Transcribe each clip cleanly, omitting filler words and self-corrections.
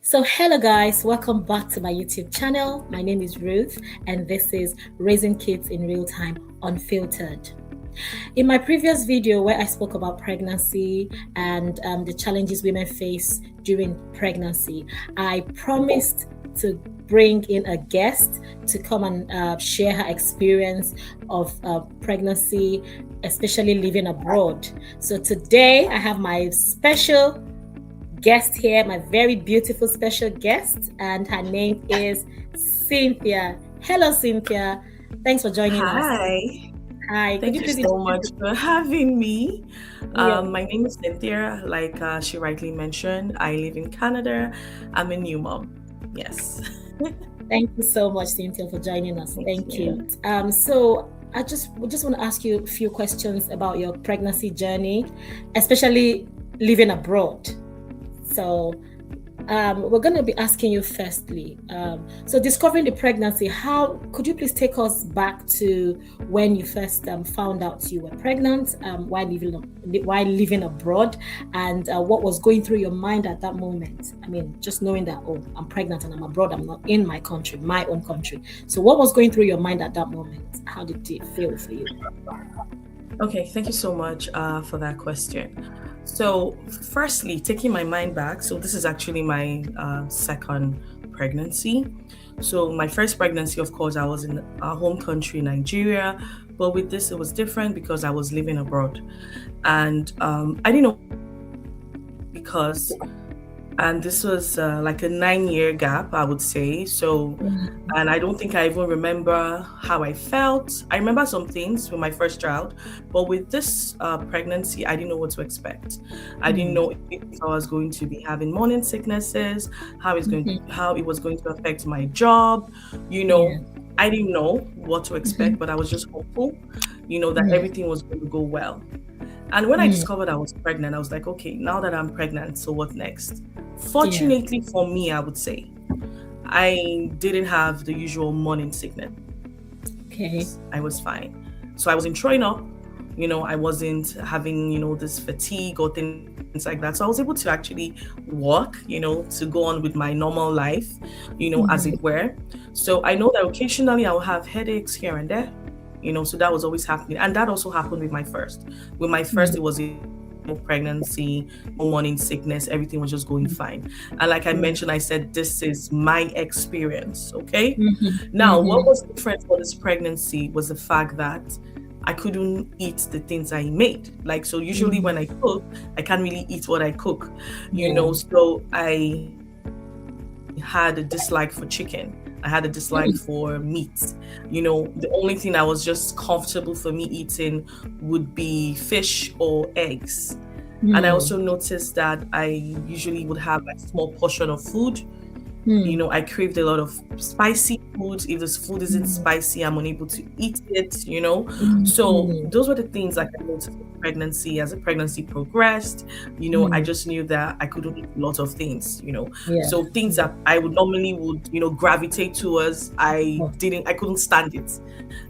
So, hello guys, welcome back to my YouTube channel. My name is Ruth, and this is Raising Kids in Real Time Unfiltered. In my previous video, where I spoke about pregnancy and the challenges women face during pregnancy, I promised to bring in a guest to come and share her experience of pregnancy, especially living abroad. So, today I have my special guest here, my very beautiful special guest, and her name is Cynthia. Hello, Cynthia. Thanks for joining us. Hi. Thank you so much for having me. Yeah. My name is Cynthia. Like she rightly mentioned, I live in Canada. I'm a new mom. Yes. Thank you so much, Cynthia, for joining us. Thank you. So I just want to ask you a few questions about your pregnancy journey, especially living abroad. So we're going to be asking you firstly. So discovering the pregnancy, how could you please take us back to when you first found out you were pregnant, while living abroad, and what was going through your mind at that moment? I mean, just knowing that, oh, I'm pregnant and I'm abroad, I'm not in my country, my own country. So what was going through your mind at that moment? How did it feel for you? Okay, thank you so much for that question. So, firstly, taking my mind back, so this is actually my second pregnancy. So, my first pregnancy, of course, I was in our home country, Nigeria, but with this, it was different because I was living abroad. And I didn't know because, and this was like a 9-year gap, I would say. So, and I don't think I even remember how I felt. I remember some things with my first child, but with this pregnancy, I didn't know what to expect. I didn't know if I was going to be having morning sicknesses, how it was going to affect my job. I didn't know what to expect, but I was just hopeful, that everything was going to go well. And when I discovered I was pregnant, I was like, okay, now that I'm pregnant, so what next? Fortunately for me, I would say, I didn't have the usual morning sickness. Okay. I was fine. So I wasn't throwing up, I wasn't having, this fatigue or things like that. So I was able to actually walk, to go on with my normal life, as it were. So I know that occasionally I'll have headaches here and there. So that was always happening. And that also happened with my first. With my first, it was no pregnancy, no morning sickness, everything was just going fine. And like I mentioned, I said, this is my experience, okay? Now, what was different for this pregnancy was the fact that I couldn't eat the things I made. Like, so usually when I cook, I can't really eat what I cook, so I had a dislike for chicken. I had a dislike for meat. The only thing that was just comfortable for me eating would be fish or eggs. And I also noticed that I usually would have a small portion of food. I craved a lot of spicy food. If this food isn't spicy, I'm unable to eat it, So those were the things like I noticed with pregnancy. As the pregnancy progressed, I just knew that I couldn't eat a lot of things, So things that I would normally gravitate towards, I couldn't stand it.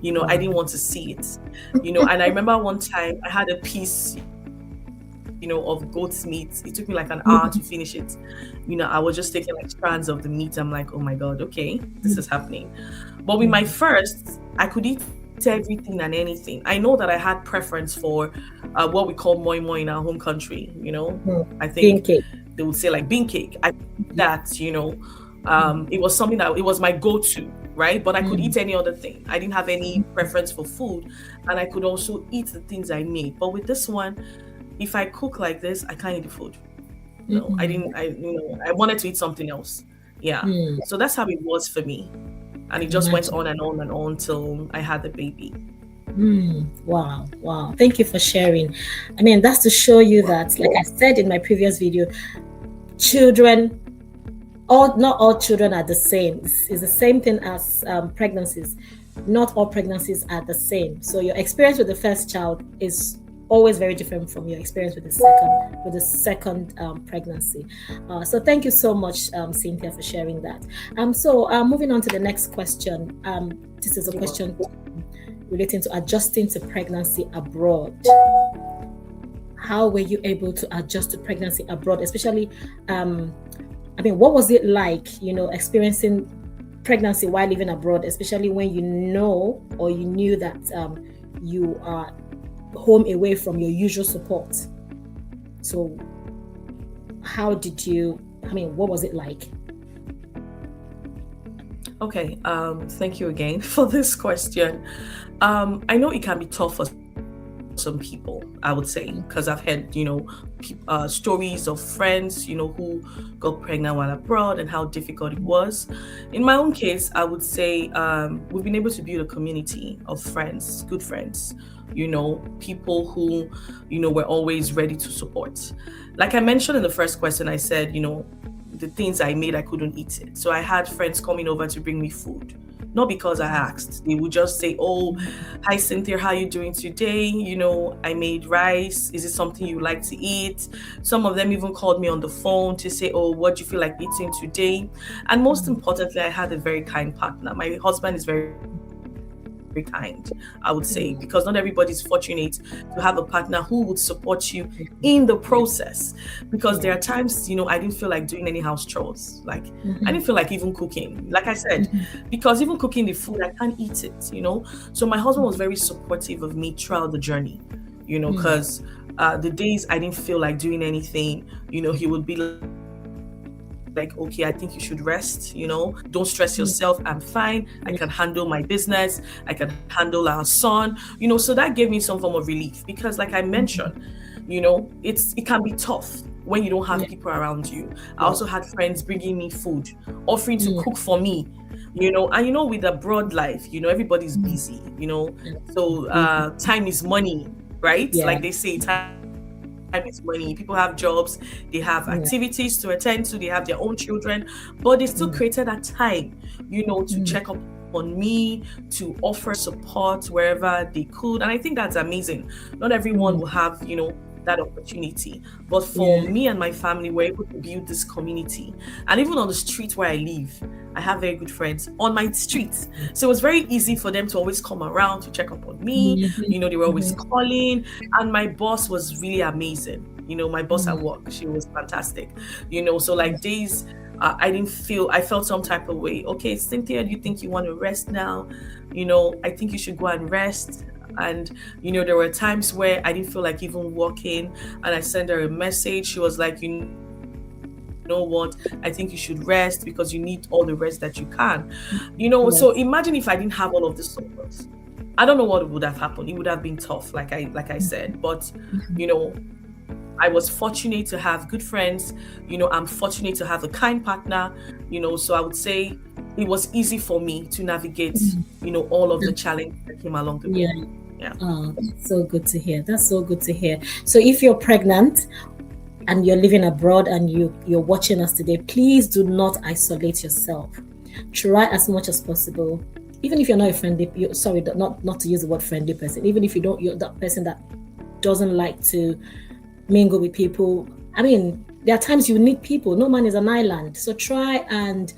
I didn't want to see it. And I remember one time I had a piece of goat's meat. It took me like an hour to finish it. I was just taking like strands of the meat. I'm like, oh my God, okay, this is happening. But with my first, I could eat everything and anything. I know that I had preference for what we call moi moi in our home country. I think they would say like bean cake. I that it was something that it was my go-to, right? But I could eat any other thing. I didn't have any preference for food, and I could also eat the things I made. But with this one, if I cook like this, I can't eat the food. I didn't. I wanted to eat something else. Yeah. So that's how it was for me, and it just went on and on and on till I had the baby. Wow. Thank you for sharing. I mean, that's to show you that, like I said in my previous video, not all children are the same. It's the same thing as pregnancies. Not all pregnancies are the same. So your experience with the first child is always very different from your experience with the second pregnancy. So thank you so much, Cynthia, for sharing that. So moving on to the next question. This is a question relating to adjusting to pregnancy abroad. How were you able to adjust to pregnancy abroad, especially I mean, what was it like, experiencing pregnancy while living abroad, especially when you know or you knew that you are home away from your usual support? So, how did you? I mean, what was it like? Okay, thank you again for this question. I know it can be tough for some people, I would say, because I've heard, stories of friends, who got pregnant while abroad and how difficult it was. In my own case, I would say we've been able to build a community of friends, good friends, people who, were always ready to support. Like I mentioned in the first question, I said, the things I made, I couldn't eat it. So I had friends coming over to bring me food. Not because I asked. They would just say, "Oh, hi Cynthia, how are you doing today? I made rice. Is it something you like to eat?" Some of them even called me on the phone to say, "Oh, what do you feel like eating today?" And most importantly, I had a very kind partner. My husband is very kind, I would say, because not everybody is fortunate to have a partner who would support you in the process. Because there are Yeah. times, I didn't feel like doing any house chores. Like I didn't feel Mm-hmm. like even cooking. Like I said, because even cooking the food, I can't eat it. So my husband was very supportive of me throughout the journey, Mm-hmm. because the days I didn't feel like doing anything, he would be like, "Okay, I think you should rest, don't stress yourself. I'm fine. I can handle my business. I can handle our son." So that gave me some form of relief because, like I mentioned, it can be tough when you don't have people Yeah. around you. I also had Yeah. friends bringing me food, offering to cook for Mm. me, and with the broad life, everybody's Mm. busy, so Busy. time is money, right? Like Yeah. they say, time is money. People have jobs, they have activities to Yeah. attend to, they have their own children, but they still created that Mm. time, to check up Mm. on me, to offer support wherever they could. And I think that's amazing. Not everyone will have, Mm. that opportunity. But for Yeah. me and my family, we're able to build this community. And even on the street where I live, I have very good friends on my street. So it was very easy for them to always come around to check up on me. Mm-hmm. They were always Mm-hmm. calling. And my boss was really amazing. My boss at Mm. work, she was fantastic. So like days, I felt some type of way. "Okay, Cynthia, do you think you want to rest now? I think you should go and rest." And there were times where I didn't feel like even walking, and I sent her a message. She was like, "You know what? I think you should rest because you need all the rest that you can." So imagine if I didn't have all of the support. I don't know what would have happened. It would have been tough, like I said. But you know, I was fortunate to have good friends. I'm fortunate to have a kind partner. So I would say it was easy for me to navigate, all of the challenges that came along the Yeah. way. Yeah. Oh, that's so good to hear. That's so good to hear. So if you're pregnant and you're living abroad and you're watching us today, please do not isolate yourself. Try as much as possible. Even if you're not a friendly, sorry, not to use the word friendly person. Even if you're that person that doesn't like to mingle with people. I mean, there are times you need people. No man is an island. So try and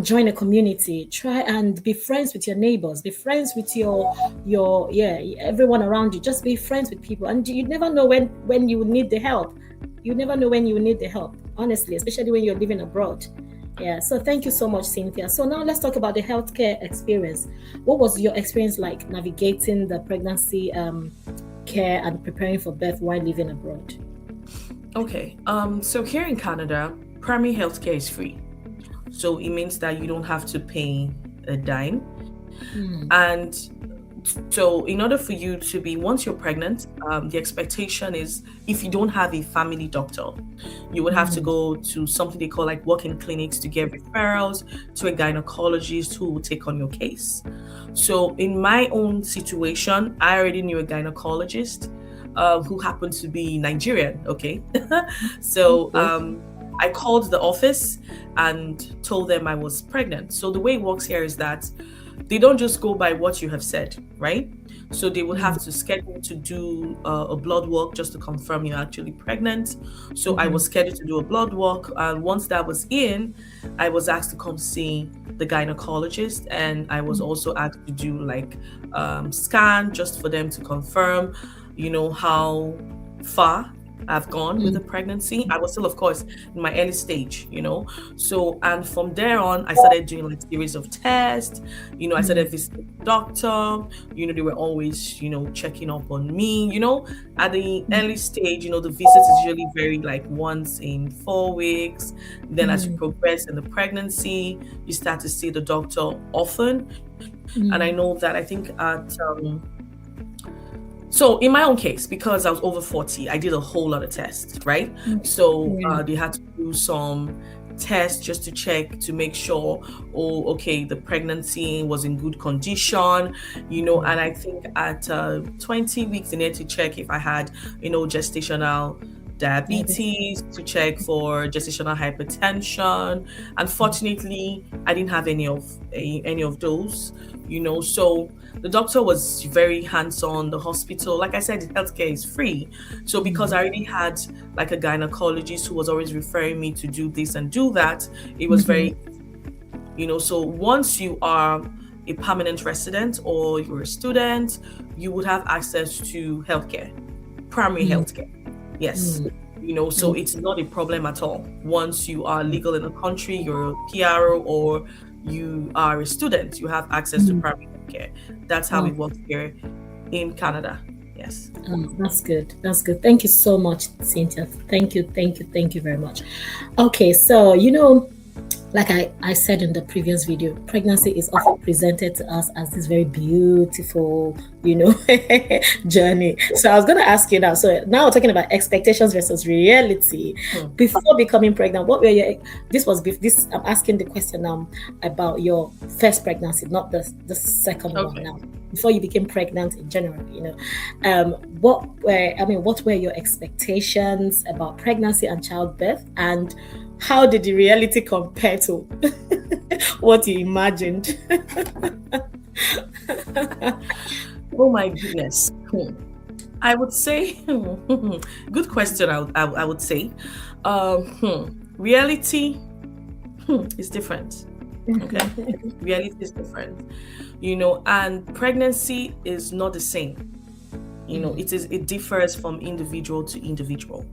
join a community. Try and be friends with your neighbors. Be friends with everyone around you. Just be friends with people. And you never know when you need the help. You never know when you need the help, honestly, especially when you're living abroad. Yeah, so thank you so much, Cynthia. So now let's talk about the healthcare experience. What was your experience like navigating the pregnancy care and preparing for birth while living abroad? Okay. So here in Canada, primary healthcare is free. So it means that you don't have to pay a dime. Mm. And so in order for you to be, once you're pregnant, the expectation is if you don't have a family doctor, you would have to Mm. go to something they call like walk-in clinics to get referrals to a gynecologist who will take on your case. So in my own situation, I already knew a gynecologist who happened to be Nigerian. Okay. So Okay. I called the office and told them I was pregnant. So the way it works here is that they don't just go by what you have said, right? So they would have Mm. to schedule to do a blood work just to confirm you're actually pregnant. So I Mhm. was scheduled to do a blood work, and once that was in, I was asked to come see the gynecologist, and I was also asked to do like scan just for them to confirm, how far. I've gone with the pregnancy. I was still, of course, in my early stage, So, and from there on, I started doing like series of tests. I started visiting the doctor. They were always, checking up on me. At the early stage, the visit is usually very like once in 4 weeks. Then, as you progress in the pregnancy, you start to see the doctor often. And I know that I think so in my own case, because I was over 40, I did a whole lot of tests, right? So they had to do some tests just to check to make sure, oh, okay, the pregnancy was in good condition, and I think at 20 weeks, they needed to check if I had, gestational diabetes, to check for gestational hypertension. Unfortunately, I didn't have any of those, so the doctor was very hands-on. The hospital, like I said, healthcare is free. So because I already had like a gynecologist who was always referring me to do this and do that, it was very, so once you are a permanent resident or you're a student, you would have access to healthcare, primary healthcare. Yes. So it's not a problem at all. Once you are legal in the country, you're a PRO or you are a student, you have access to primary care. That's how it works here in Canada. Yes. That's good. That's good. Thank you so much, Cynthia. Thank you very much. Okay, so like I said in the previous video, pregnancy is often presented to us as this very beautiful, journey. So I was going to ask you now. So now we're talking about expectations versus reality. Before becoming pregnant, what were your? I'm asking the question now about your first pregnancy, not the second one now. Before you became pregnant in general, what were your expectations about pregnancy and childbirth, and how did the reality compare to what you imagined? Oh my goodness. I would say, good question. I would say, reality is different. Okay, reality is different. And pregnancy is not the same. It differs from individual to individual.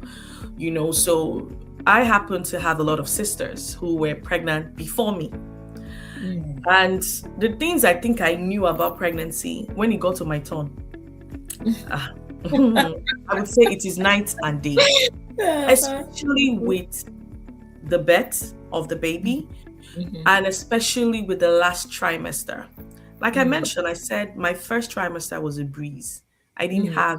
So I happen to have a lot of sisters who were pregnant before me. And the things I think I knew about pregnancy, when it got to my turn, I would say it is night and day, especially with the birth of the baby, and especially with the last trimester. Like I mentioned, I said my first trimester was a breeze. I didn't have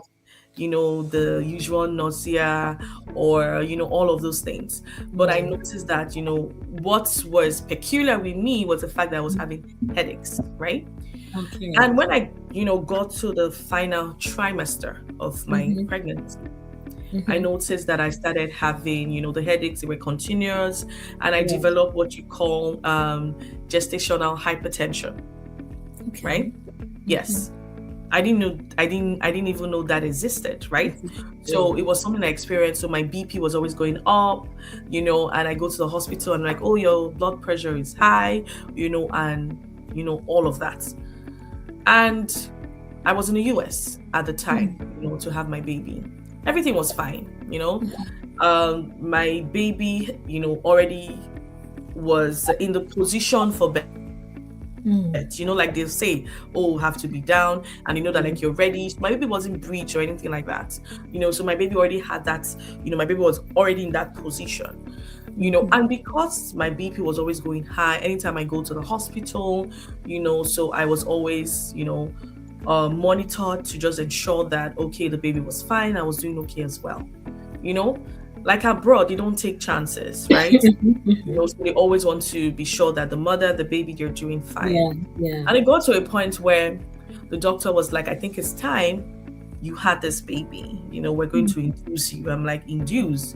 the usual nausea or all of those things, but I noticed that what was peculiar with me was the fact that I was having headaches, right? And when I got to the final trimester of my pregnancy, I noticed that I started having the headaches. They were continuous, and I developed what you call gestational hypertension, right? Yes. I didn't even know that existed, right? So it was something I experienced. So my BP was always going up, and I go to the hospital and like, oh, your blood pressure is high, and all of that. And I was in the US at the time, to have my baby. Everything was fine, my baby, already was in the position for birth. Like they'll say, oh, have to be down, and that like you're ready. My baby wasn't breached or anything like that, so my baby already had that, my baby was already in that position, and because my BP was always going high anytime I go to the hospital, so I was always, monitored to just ensure that, okay, the baby was fine, I was doing okay as well, like abroad, you don't take chances, right? So they always want to be sure that the mother, the baby, they're doing fine. And it got to a point where the doctor was like, I think it's time you had this baby. We're going to induce you. I'm like, induce?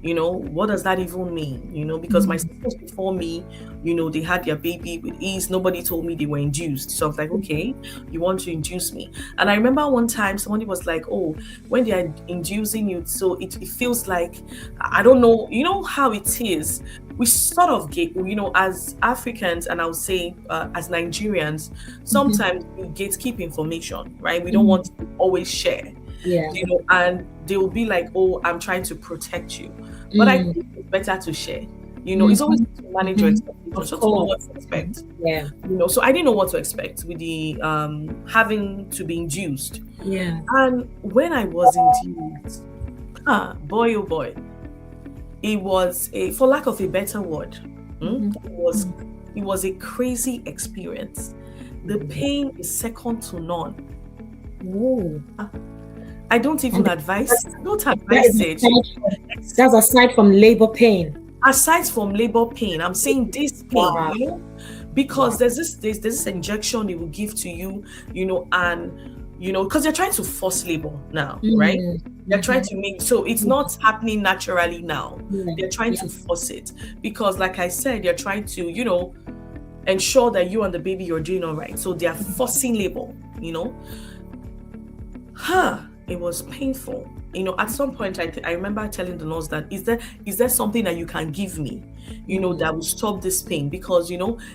What does that even mean? Because my sisters before me, they had their baby with ease. Nobody told me they were induced. So I was like, okay, you want to induce me? And I remember one time somebody was like, oh, when they are inducing you, so it feels like, I don't know, how it is. We sort of get, as Africans, and I would say as Nigerians, sometimes we gatekeep information, right? We don't want to always share. And they will be like, oh, I'm trying to protect you. But I think it's better to share. It's always to manage your expectations, so to know what to expect. Yeah. So I didn't know what to expect with the having to be induced. Yeah. And when I was induced, boy oh boy, it was for lack of a better word, it was a crazy experience. The pain is second to none. Oh. I don't even advise it. That's aside from labor pain. Aside from labor pain, I'm saying this pain, because there's this injection they will give to you, and because they're trying to force labor now, right? They're trying to make, so it's not happening naturally now. They're trying to force it because, like I said, they're trying to, ensure that you and the baby you're doing all right. So they're forcing labor, It was painful. At some point, I remember telling the nurse that, is there something that you can give me, that will stop this pain? Because,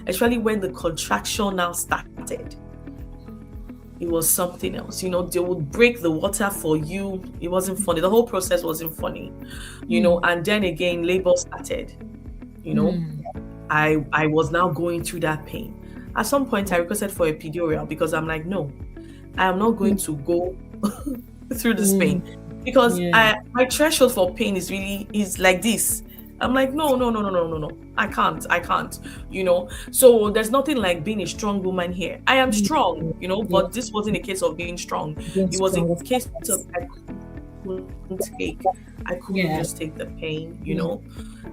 especially when the contraction now started, it was something else. They would break the water for you. It wasn't funny. The whole process wasn't funny, and then again, labor started, I was now going through that pain. At some point, I requested for epidural because I'm like, no, I am not going to go through this pain, because my threshold for pain is like this. I'm like, no, I can't, so there's nothing like being a strong woman here. I am strong, but this wasn't a case of being strong. It was a case of I couldn't just take the pain,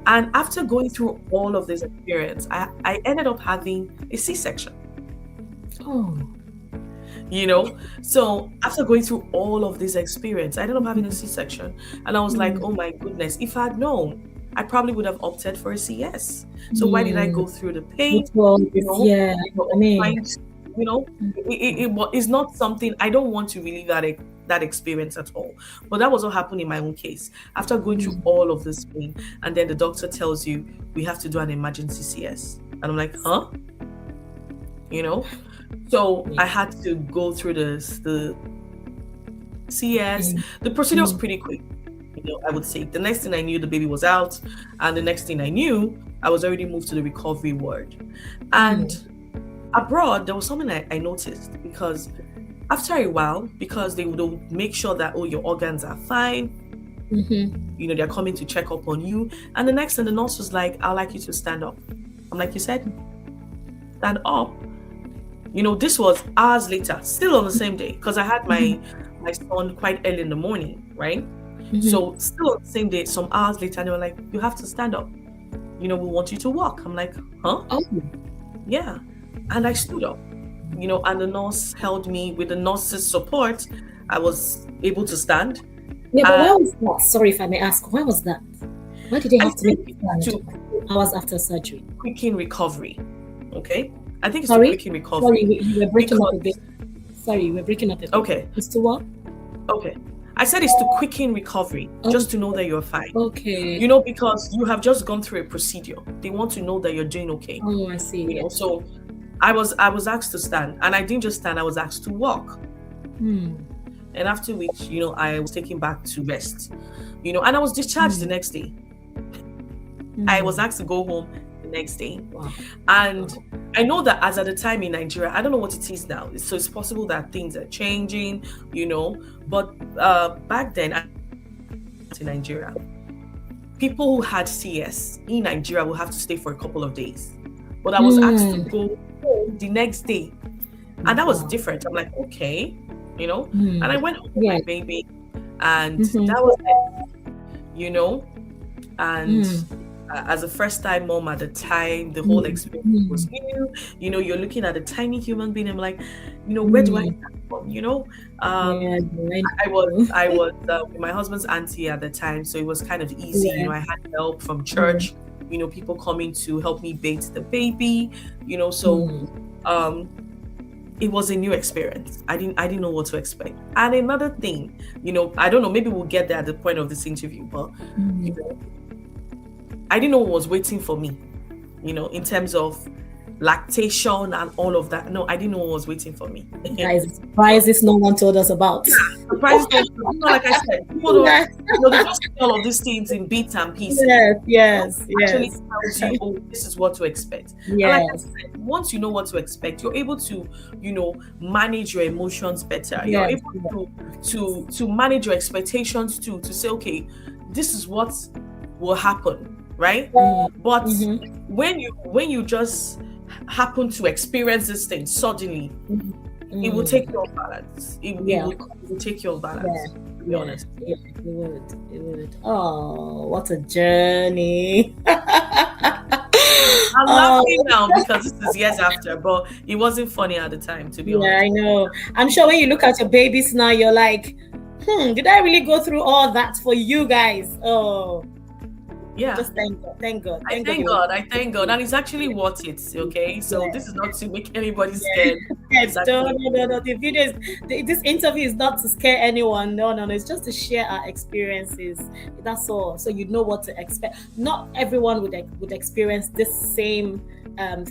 and after going through all of this experience, I ended up having a C-section. So after going through all of this experience, I ended up having a C-section, and I was like, oh my goodness, if I had known, I probably would have opted for a CS. So why did I go through the pain? It's not something, I don't want to relive that experience at all. But that was what happened in my own case. After going through all of this pain, and then the doctor tells you, we have to do an emergency CS. And I'm like, huh? So I had to go through the CS. The procedure was pretty quick, I would say. The next thing I knew, the baby was out. And the next thing I knew, I was already moved to the recovery ward. And abroad, there was something I noticed, because after a while, because they would make sure that, your organs are fine, they're coming to check up on you. And the next thing, the nurse was like, I'd like you to stand up. I'm like, you said stand up? This was hours later, still on the same day, because I had my son quite early in the morning, right? So still on the same day, some hours later, they were like, you have to stand up. We want you to walk. I'm like, huh? Oh. Yeah. And I stood up, and the nurse held me. With the nurse's support, I was able to stand. Yeah, but where was that? Sorry if I may ask, where was that? Why did they have to make it hours after surgery? Quicken recovery. Okay? I think it's to quicken recovery. Sorry, you were breaking up a bit. Sorry, you were breaking up a bit. Okay. It's to what? Okay. I said it's to quicken recovery, just to know that you're fine. Okay. Because you have just gone through a procedure. They want to know that you're doing okay. Oh, I see. So I was asked to stand, and I didn't just stand, I was asked to walk. And after which, I was taken back to rest. And I was discharged the next day. I was asked to go home the next day. Wow. And I know that as at the time in Nigeria, I don't know what it is now. So it's possible that things are changing, but back then in Nigeria, people who had CS in Nigeria will have to stay for a couple of days. But I was asked to go home the next day. And that was different. I'm like, okay, and I went home with my baby, and that was it, and as a first-time mom at the time, the whole experience was new. You're looking at a tiny human being. I'm like, where do I start from? I was with my husband's auntie at the time, so it was kind of easy. I had help from church. People coming to help me bathe the baby. So it was a new experience. I didn't know what to expect. And another thing, I don't know, maybe we'll get there at the point of this interview, but I didn't know what was waiting for me, in terms of lactation and all of that. No, I didn't know what was waiting for me. Guys, surprises no one told us about. Surprises, like I said, people don't, Yes, they just see all of these things in bits and pieces. yes, Actually yes, tells you, oh, this is what to expect. And like I yes, said, once you know what to expect, you're able to, manage your emotions better. You're yes, able to manage your expectations too, to say, okay, this is what will happen, right? But mm-hmm. when you just happen to experience this thing suddenly, it will take you off balance. It will take you off balance, to be honest. Yeah, it would. Oh, what a journey. I'm Oh, laughing now because this is years after, but it wasn't funny at the time, to be yeah, honest. I know. I'm sure when you look at your babies now, you're like, did I really go through all that for you guys? Oh, Yeah. just thank God. Thank God. I Thank God thank you God. I thank God. And it's actually worth it. Okay. So yeah. this is not to make anybody scared. It's No, actually no, no, no. The video is this interview is not to scare anyone. No, no, no. It's just to share our experiences. That's all. So you know what to expect. Not everyone would experience this same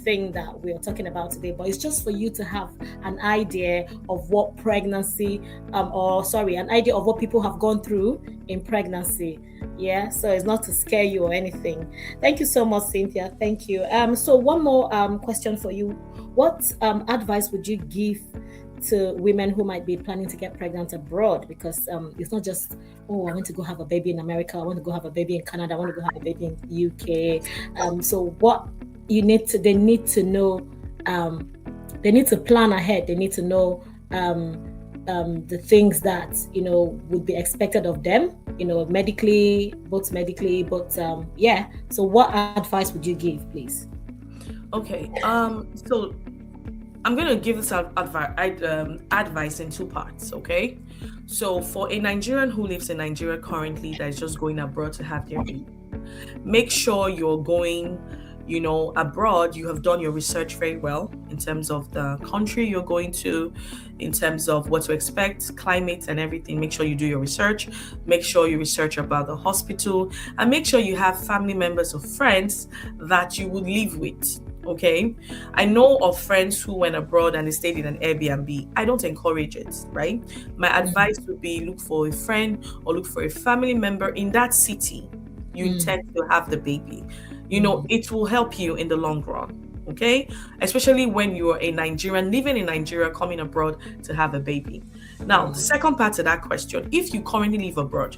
thing that we are talking about today, but it's just for you to have an idea of what pregnancy, an idea of what people have gone through in pregnancy. Yeah, so it's not to scare you or anything. Thank you so much, Cynthia. Thank you. So one more question for you. What advice would you give to women who might be planning to get pregnant abroad? Because it's not just, oh, I want to go have a baby in America, I want to go have a baby in Canada, I want to go have a baby in the UK. So what they need to know, they need to plan ahead. They need to know the things that would be expected of them, medically. But yeah. So what advice would you give, please? okay. So I'm gonna give this advice in two parts. Okay. So for a Nigerian who lives in Nigeria currently that is just going abroad to have their baby, make sure you're going abroad, you have done your research very well in terms of the country you're going to, in terms of what to expect, climate and everything. Make sure you do your research. Make sure you research about the hospital, and make sure you have family members or friends that you would live with. Okay. I know of friends who went abroad and they stayed in an Airbnb. I don't encourage it, right? My advice would be look for a friend or look for a family member in that city you intend to have the baby. It will help you in the long run. Okay. Especially when you're a Nigerian living in Nigeria, coming abroad to have a baby. Now, the second part of that question, if you currently live abroad,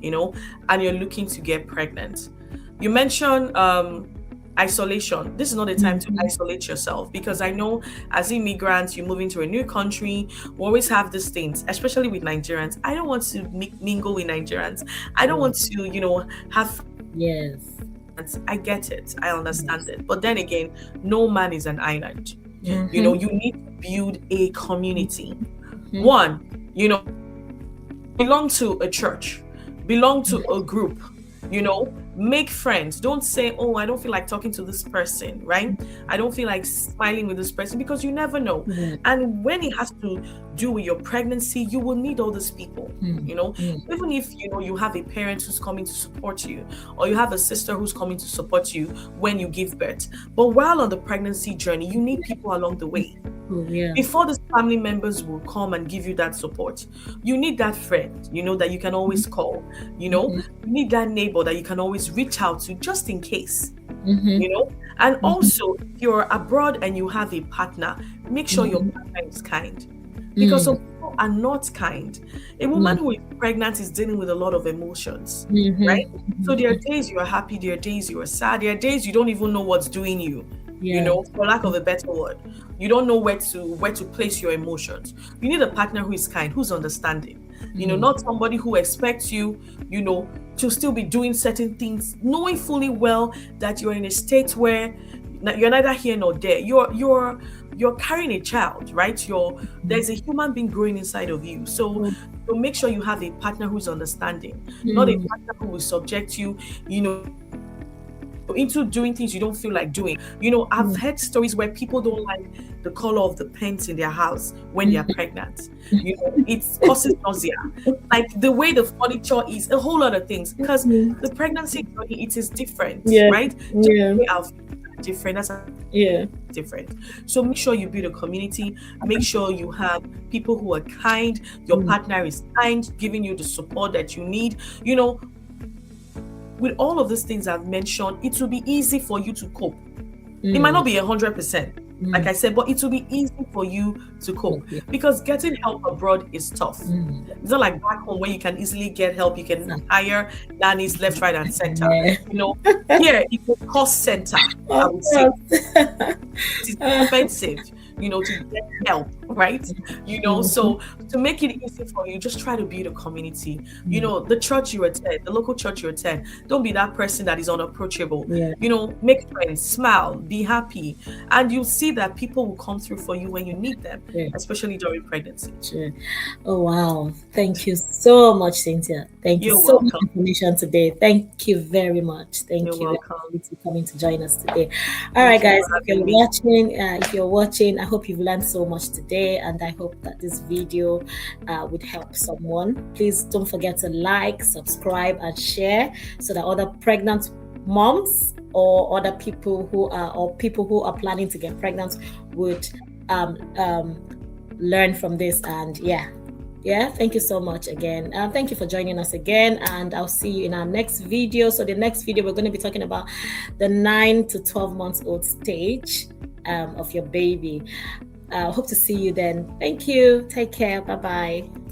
and you're looking to get pregnant, you mentioned isolation. This is not the time to isolate yourself, because I know as immigrants, you move into a new country, we always have these things, especially with Nigerians. I don't want to mingle with Nigerians. I don't want to, have. Yes. I get it. I understand it. But then again, no man is an island. You need to build a community. One, belong to a church, belong to a group, make friends. Don't say, oh, I don't feel like talking to this person, right? I don't feel like smiling with this person, because you never know. And when it has to do with your pregnancy, you will need all these people, even if, you have a parent who's coming to support you, or you have a sister who's coming to support you when you give birth. But while on the pregnancy journey, you need people along the way. Before the family members will come and give you that support, you need that friend, that you can always call, you need that neighbor that you can always reach out to just in case, and also if you're abroad and you have a partner, make sure your partner is kind, because some people are not kind. A woman who is pregnant is dealing with a lot of emotions, right? So there are days you are happy, there are days you are sad, there are days you don't even know what's doing you. For lack of a better word, you don't know where to place your emotions. You need a partner who is kind, who's understanding. Not somebody who expects you, to still be doing certain things, knowing fully well that you're in a state where you're neither here nor there. You're carrying a child, right? There's a human being growing inside of you. So make sure you have a partner who's understanding, not a partner who will subject you, into doing things you don't feel like doing. I've heard stories where people don't like the color of the paint in their house when they're pregnant. It causes nausea. Like the way the furniture is, a whole lot of things. Because the pregnancy journey, it is different, right? Our different. That's different. So make sure you build a community, make sure you have people who are kind, your partner is kind, giving you the support that you need. With all of these things I've mentioned, it will be easy for you to cope. It might not be 100%, like I said, but it will be easy for you to cope, because getting help abroad is tough. It's not like back home where you can easily get help. You can hire nannies left, right, and center. Here it's a cost center, I would say. It's expensive, to get help, right? So to make it easy for you, just try to build a community. The church you attend, the local church you attend, don't be that person that is unapproachable. Make friends, smile, be happy, and you'll see that people will come through for you when you need them, especially during pregnancy. Sure. Oh wow, thank you so much, Cynthia. Thank you so much for information today. Thank you very much. Thank you welcome for coming to join us today. All right, guys, if you're watching, I hope you've learned so much today, and I hope that this video would help someone. Please don't forget to like, subscribe, and share so that other pregnant moms or other people who are planning to get pregnant would learn from this. And thank you so much again. Thank you for joining us again, and I'll see you in our next video. So the next video, we're going to be talking about the 9 to 12 months old stage of your baby. Hope to see you then. Thank you. Take care. Bye-bye.